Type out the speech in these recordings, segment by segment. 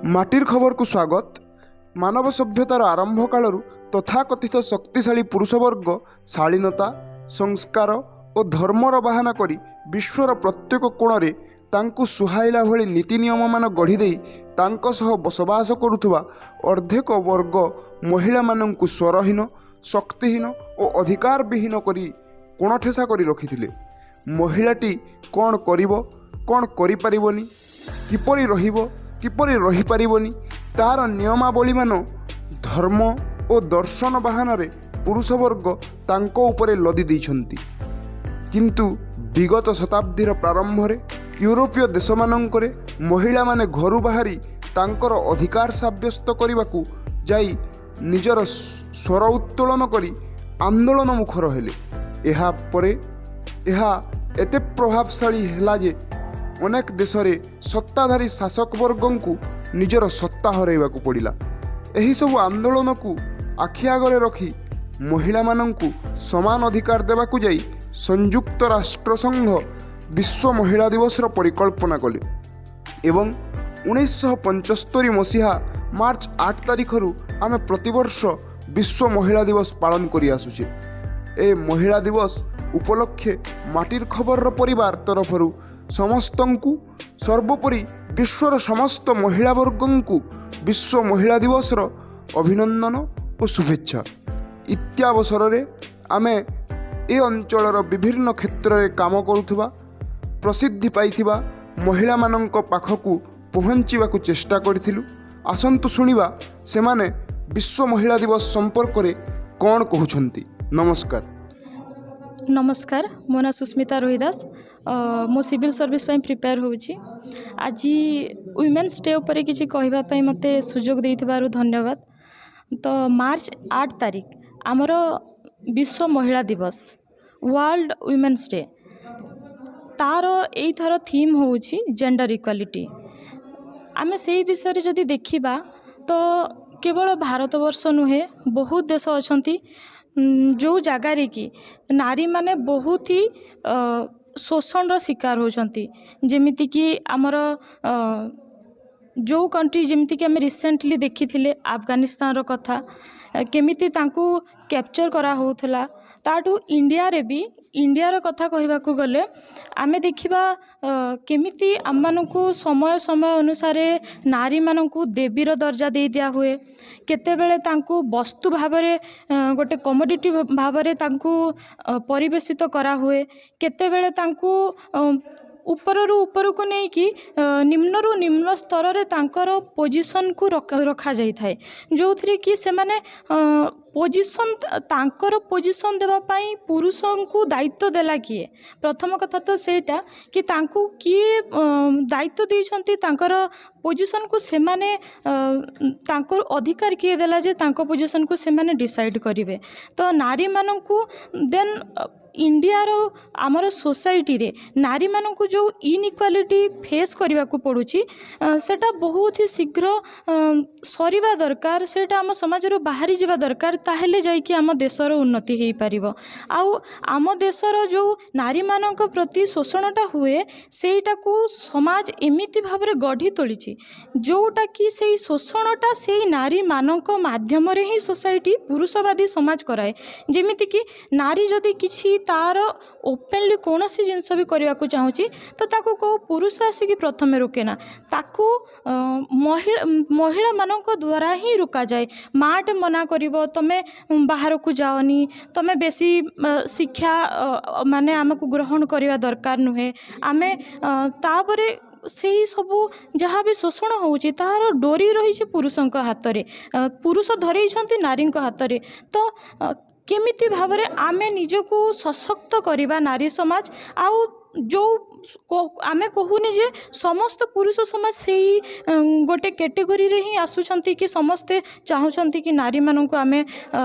माटिर खबर को स्वागत। मानव सभ्यतार आरंभ काल तथाकथित शक्तिशाली पुरुषवर्ग शालीनता संस्कार और धर्मर बाहाना करी विश्वर प्रत्येक कोण तांकु सुहाइला भली नीति नियम मान गढ़ी तांको सह बसवास करुथुवा अर्धेक वर्ग महिला मानंकु स्वरहीन शक्तिहीन और अधिकार विहीन करी कोणठेसा करी रखिथिले। महिलाटी कौन करिवो कौन करि परिबोनी किपरि रहिबो किपरि रहि परिबोनी तार नियमावली मान धर्म और दर्शन बाहन पुरुष वर्ग तांको उपरे लदी दैछंती। किंतु विगत शताब्दीर प्रारंभ रे यूरोपीय देश मानंकरे महिला माने घरु बाहरी तांकर अधिकार साब्यस्त करने जाई निजर स्वर उत्तोलन करी आंदोलन मुखर हेले। एहा परे एहा एते प्रभावशाली हैला जे अनेक देश रे सत्ताधारी शासक वर्गों को निजर सत्ता हरैबाकू पड़िला। एही सब आंदोलन को आखि आगरे रखी महिला मानंकू समान अधिकार देवाकू जाई संयुक्त राष्ट्र संघ विश्व महिला दिवस परिकल्पना कले एवं 1975 मसीहा मार्च 8 तारिख आम प्रतिवर्ष विश्व महिला दिवस पालन करी आसुचे। ए महिला दिवस उपलक्षे माटिर खबर परिवार तरफरु समस्तंकु सर्वोपरि विश्वर समस्त महिला वर्गंकु विश्व महिला दिवस अभिनंदन और शुभेच्छा। इत्यावसर रे आमे ए अंचलर विभिन्न क्षेत्र में काम करुथुवा प्रसिद्धि पाइथिबा महिला मानंक पाखकु पहुँचवाकू चेष्टा करिथिलु। आसंतु शुणिबा सेमाने विश्व महिला दिवस संपर्क रे कौन कहउछंती। नमस्कार। नमस्कार, मो ना सुस्मिता रोहिदास। मो सिविल सर्विस प्रिपेयर होउची। आज वुमेन्स डे उपरे किछि कहबा पई मते सुजोग देइथिबारु धन्यवाद। तो मार्च 8 तारिख आमर विश्व महिला दिवस वर्ल्ड वुमेन्स डे तार एई थर थीम होउची जेंडर इक्वालिटी। आमे सेई विषय जदि देखिबा तो केवल भारतवर्ष नुहे बहुत देश अछंती जो जगार कि नारी माने बहुत ही शोषण शिकार होती। जेमिति कि आमर जो कंट्री जेमिति कि आम रिसेंटली देखी थिले अफगानिस्तान रो कथा केमिति तांकू कैप्चर करा होउथला। ताठू इंडिया रे भी इंडिया रो कथा कहबा को गले आमे देखिबा केमिति आम मानकू समय समय अनुसार नारी मानकू देवीर दर्जा दे दिया हुए। केतेबेले तांकू वस्तु भावरे गोटे कमोडिटी भावरे तांकू परिवेशित करा हुए। केतेबेले तांकू उपरु ऊपर को नहीं कि निम्नरु निम्न स्तर रे तांकर पोजिशन को रखा जाई थाए जो थरे कि से माने पोजिशन तांकर पोजिशन देवा पाई पुरुषों को दायित्व देला किए। प्रथम कथा तो सेटा कि तांकू किए दायित्व देइछंती तांकर पोजिशन को से माने तांकर अधिकार किए देला जे तांको पोजिशन को से माने डिसाइड करिवे। तो नारी मानंकू देन इंडिया रो आमर सोसाइटी रे नारी मानंकू जो इनइक्वालिटी फेस करने को पड़ुची सेटा बहुत ही शीघ्र सरीवा दरकार। सेटा आम समाज रो बाहरी जावा दरकार ताहेले जाइकि आम देशर उन्नति हो पारिबो। आउ आम देशर जो नारी मानक प्रति शोषणटा हुए सेटा को समाज एमिति भाबरे गढ़ी तोलिची जोटा कि सेई शोषणटा सेई नारी मानक माध्यम रे ही सोसाइटी पुरुषवादी समाज कराए। जेमिति कि नारी जदि किछि तार ओपनली कौन सी जिनस भी करने को चाहूँगी तो ताको को पुरुष आसिक प्रथम रोके ना ताको महिला मानक द्वारा ही रोका जाए। माटे मना करिवो तमे बाहर को जाओनी तमे बेसी शिक्षा माने आमको ग्रहण करवा दरकार नुहे। आमे तापरे से सबू जहाँ भी शोषण होउची तार डोरी रही पुरुषों हाथ में पुरुष धरई नारी हाथ में। तो केमिति भावरे आमे निजको सशक्त करिबा नारी समाज आउ जो आमे कहूनी जे समस्त पुरुष समाज से गोटे कैटेगरी रे ही आसुचंती कि समस्ते चाहूचंती कि नारी मानन को आमे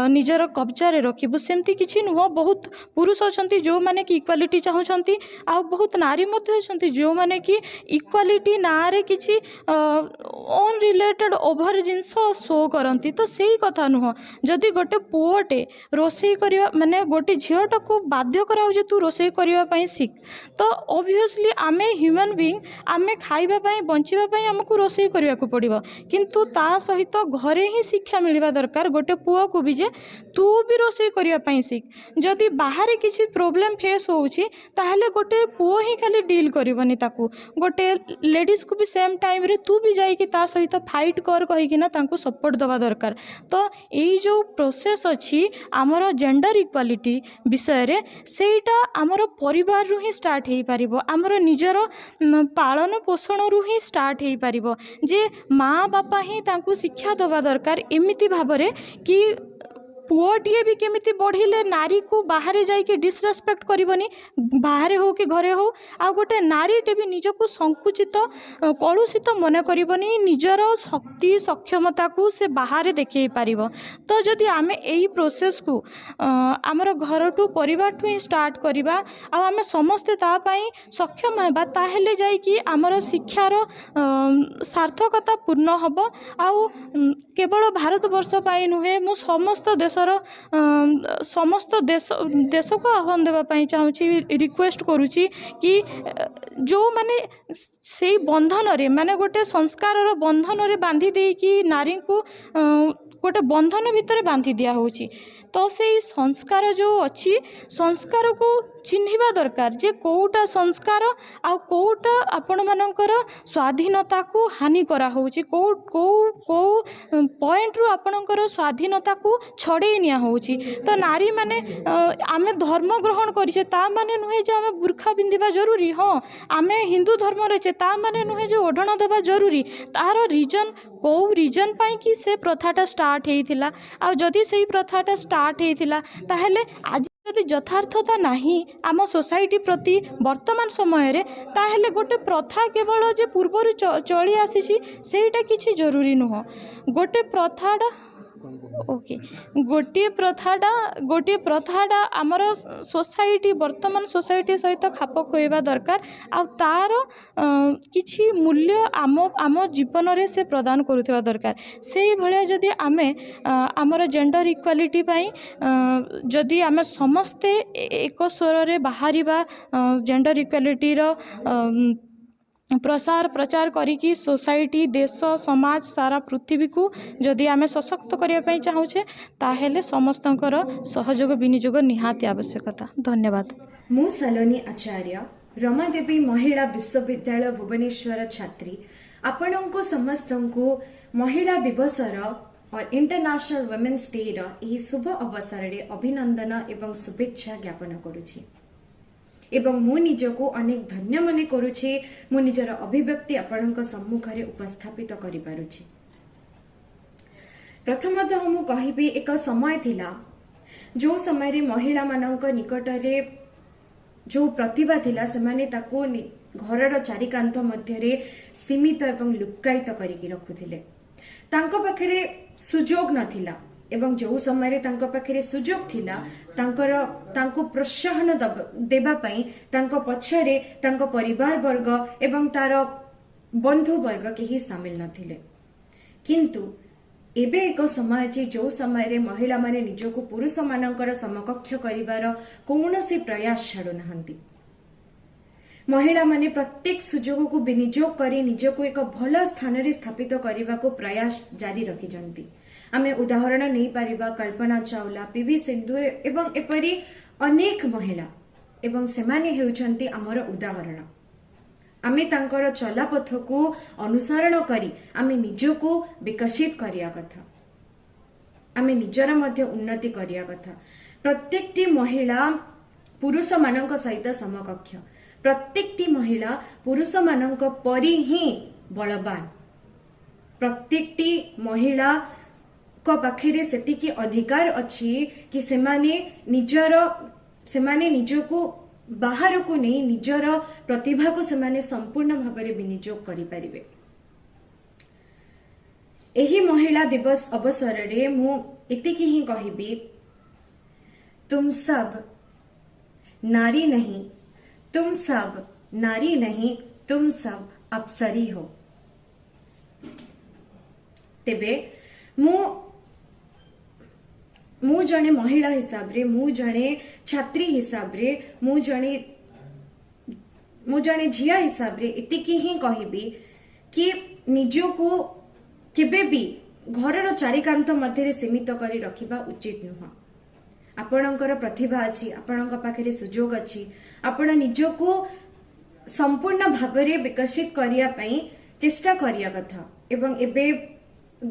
निजर कब्जा रे रखिबु। सेमती किछि नुह बहुत पुरुष अछंती जो माने कि इक्वालिटी चाहूचंती आ बहुत नारी मध्ये अछंती जो माने कि इक्वालिटी ना रे किछि on related over jeans show करंती। तो सेही कथा नुह जदि गोटे पुओटे रोसई करिवा माने गोटे झियोटा को बाध्य कराउ जे तू रोसई करिवा पई सिख तो ऑब्वियस ऑब्वियसली आमे ह्यूमन बीइंग आमे खाइबा पई बंचिबा पई हमकु रोसई करिया को पड़िबो किंतु ता सहित घरे ही शिक्षा मिलवा दरकार गोटे पुओ को भी जे तू भी रोसई करिया पई सीख जदि बाहर किसी प्रोब्लेम फेस होउची ताहले गोटे पुओ ही खाली डील करबनी ताकू गोटे लेडीज को भी सेम टाइम रे तू भी जाई कि ता सहित फाइट कर कहि कि ना तांको सपोर्ट दवा दरकार तो एई जो प्रोसेस अछि हमर जेंडर इक्वालिटी विषय रे सेटा हमर परिवार रु ही स्टार्ट हेई पारिबो हमर निजर पालन पोषण रु ही स्टार्ट हेई पारिबो जे माँ बापा ही तांको शिक्षा दवा दरकार एमिति भाबरे कि पुओटीए भी केमिति बढ़िले नारी को बाहर जाइके डिसरेस्पेक्ट करबनी बाहर हो कि घरे हो आ गोटे नारीटे भी निजको संकुचित कलुषित मन करबनी निजर शक्ति सक्षमता को से बाहर देखै पारिबो तो जदि आमे एई प्रोसेस को आमर घर टू परिवार टू ही स्टार्ट करबा आ आमे समस्ते ता पई सक्षम हेबा ताहेले जाई कि आमर शिक्षार सार्थकता पूर्ण हबो आ केवल भारत वर्ष पई नुहे मु समस्त देश समस्त देश को आह्वान देवाई चाहूँगी रिक्वेस्ट करुच्ची कि जो माने से बंधन रे माने गोटे संस्कार बंधन रे बांधी दे कि नारी को गोटे बंधन भितर बांधी दिया होची तो से संस्कार जो अच्छी संस्कार को चिन्हिबा दरकार जे कोटा संस्कार आ कोटा आपण मानकर स्वाधीनता को हानि करा होची को को को पॉइंट रु आपणकर स्वाधीनता को छड़े निया होची तो नारी माने आमे धर्म ग्रहण करिसे ता माने नुहे जे आमे बुर्खा बिंदिबा जरूरी हाँ आमे हिंदू धर्म रचे ता माने नुहे जे ओढ़ण देबा जरूरी तार रीजन को रीजन पाई कि से प्रथाटा स्टार्ट हेइथिला आ जदि सेही प्रथाटा स्टार्ट हेइथिला ताहेले आज जदि यथार्थता नहीं आम सोसाइटी प्रति वर्तमान समय रे ताहेले गोटे प्रथा केवल जे पूर्वर चली आसी सेटा किछि जरूरी नुह गोटे प्रथाटा ओके गोटे प्रथाटा आमर सोसाइटी वर्तमान सोसाइटी सहित खाप खुएबा दरकार आ तार किछि मूल्य आम जीवन रे से प्रदान करुवा दरकार से भलिया जदि आमे आमर जेंडर इक्वालिटी पाई जदि आमे समस्ते एक स्वर रे बाहरिबा जेंडर इक्वालिटी रो प्रसार प्रचार करिकी सोसाइटी देश समाज सारा पृथ्वी को जदि आमे सशक्त करिया पई चाहूछे ताहेले समस्तंकर सहयोग विनियोग निहाती आवश्यकता धन्यवाद मु सलोनी आचार्य रमादेवी महिला विश्वविद्यालय भुवनेश्वर छात्री आपणको समस्तंको महिला दिवसर और इंटरनेशनल वुमेन्स डे रो ई शुभ अवसर रे अभिनंदन एवं शुभेच्छा ज्ञापन करुछि एवं मु निजको अनेक धन्य मने करुछि मु निजर अभिव्यक्ति आपणक सम्मुख रे उपस्थापित करि पारुछि प्रथमतः मु कहिबी एक समय थिला जो समय रे महिला मानक निकट रे जो प्रतिभा थिला सेमाने ताको घरर चारिकांत मध्य रे सीमित एवं लुकायित करिकि रखुथिले तांको पाखरे सुजोग नथिला एवं जो समय तांको पाखरे सुजोग थिला तांको प्रोत्साहन देबा पई तांको पछरे तांको परिवार वर्ग एवं तार बंधु वर्ग केही शामिल नथिले किंतु एबे एक समय अछि जो समय रे महिला माने निजको पुरुष मानकर समकक्ष करिवार कौनसी प्रयास छाडु नहंती महिला माने प्रत्येक सुजोग को विनियोग करी निजको एक भल स्थान रे स्थापित करने को प्रयास जारी रखिजंती आमे उदाहरण नहीं पारिबा कल्पना चावला पीवी सिंधु एवं एपरी अनेक महिला एवं सेमाने हेउछंती हमर उदाहरण आमे तांकर चलापथ को अनुसरण करी आमे निजको विकसित करिया कथा आमे निजर मध्य उन्नति करिया कथा प्रत्येकटी महिला पुरुष मानक सहित समकक्ष प्रत्येकटी महिला पुरुष मानक परी ही बलवान प्रत्येकटी महिला को पाखरे सेतिकी अधिकार अछि कि सेमाने निजको बाहर को नहीं निजर प्रतिभा को सेमाने संपूर्ण भाव में विनियोग करि परिबे एही महिला दिवस अवसर रे मु एतिकी ही कहिबी तुम सब नारी नहीं तुम सब नारी नहीं तुम सब अप्सरी हो तेबे मु जने महिला हिसाब रे मु जने छात्री हिसाब रे मु जने मु जने झिया हिसाब रे एतिकी ही कहबी कि निजको केबे भी घरर चारिकांत मध्य सीमित करी रखिबा उचित नुह। आपणकर प्रतिभा अच्छी, आपणक पाखरे सुजोग अच्छी, आपण निजको संपूर्ण भावरे विकसित करिया पई चेष्टा करिया कथा। एवं एबे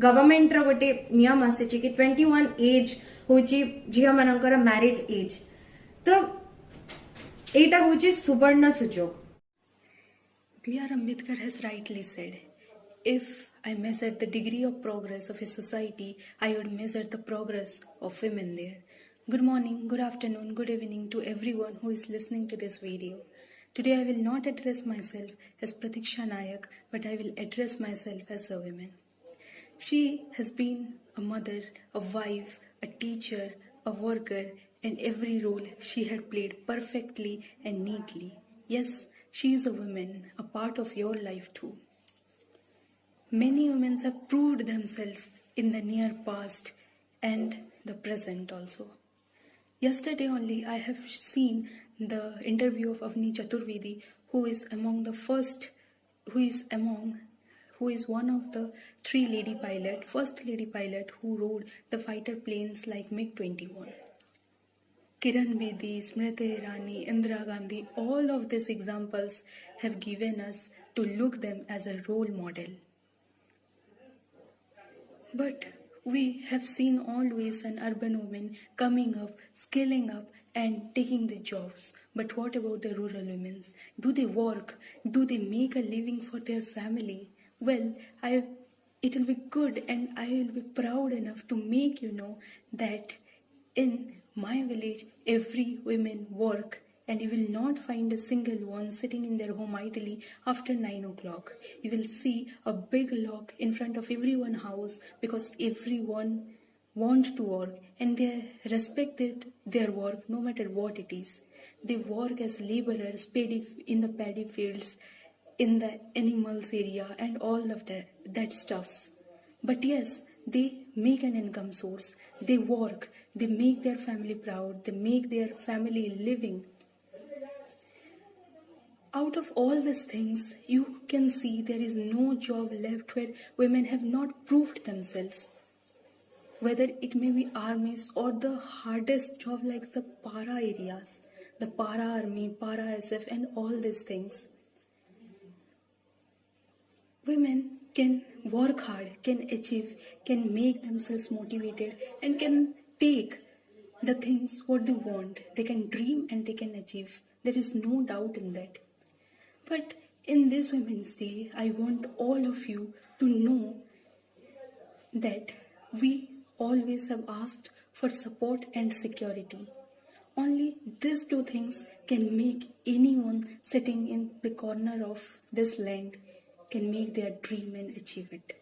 गवर्नमेंट रो गोटे नियम आसी कि 21 एज होची झिया मानकर मैरिज एज, तो एटा होची सुवर्ण सुजोग। B.R. Ambedkar has rightly said, if I measured the degree of progress of a society, I would measure the progress of women there. Good morning, good afternoon, good evening to everyone who is listening to this video. Today I will not address myself as Pratiksha Nayak, but I will address myself as a woman. She has been a mother, a wife, a teacher, a worker, and every role she had played perfectly and neatly. Yes, she is a woman, a part of your life too. Many women have proved themselves in the near past and the present also. Yesterday only I have seen the interview of Avni Chaturvedi, who is one of the first lady pilot who rode the fighter planes like MiG-21. Kiran Bedi, Smriti Irani, Indira Gandhi, all of these examples have given us to look them as a role model. But we have seen always an urban woman coming up, scaling up and taking the jobs. But what about the rural women? Do they work? Do they make a living for their family? Well, it will be good and I will be proud enough to make you know that in my village, every woman work, and you will not find a single one sitting in their home idly after 9 o'clock. You will see a big lock in front of everyone's house because everyone wants to work and they respected their work no matter what it is. They work as laborers in the paddy fields, in the animals area and all of that stuffs. But yes, they make an income source, they work, they make their family proud, they make their family living. Out of all these things, you can see there is no job left where women have not proved themselves. Whether it may be armies or the hardest job like the para areas, the para army, para SF and all these things. Women can work hard, can achieve, can make themselves motivated and can take the things what they want. They can dream and they can achieve. There is no doubt in that. But in this Women's Day, I want all of you to know that we always have asked for support and security. Only these two things can make anyone sitting in the corner of this land can make their dream and achieve it.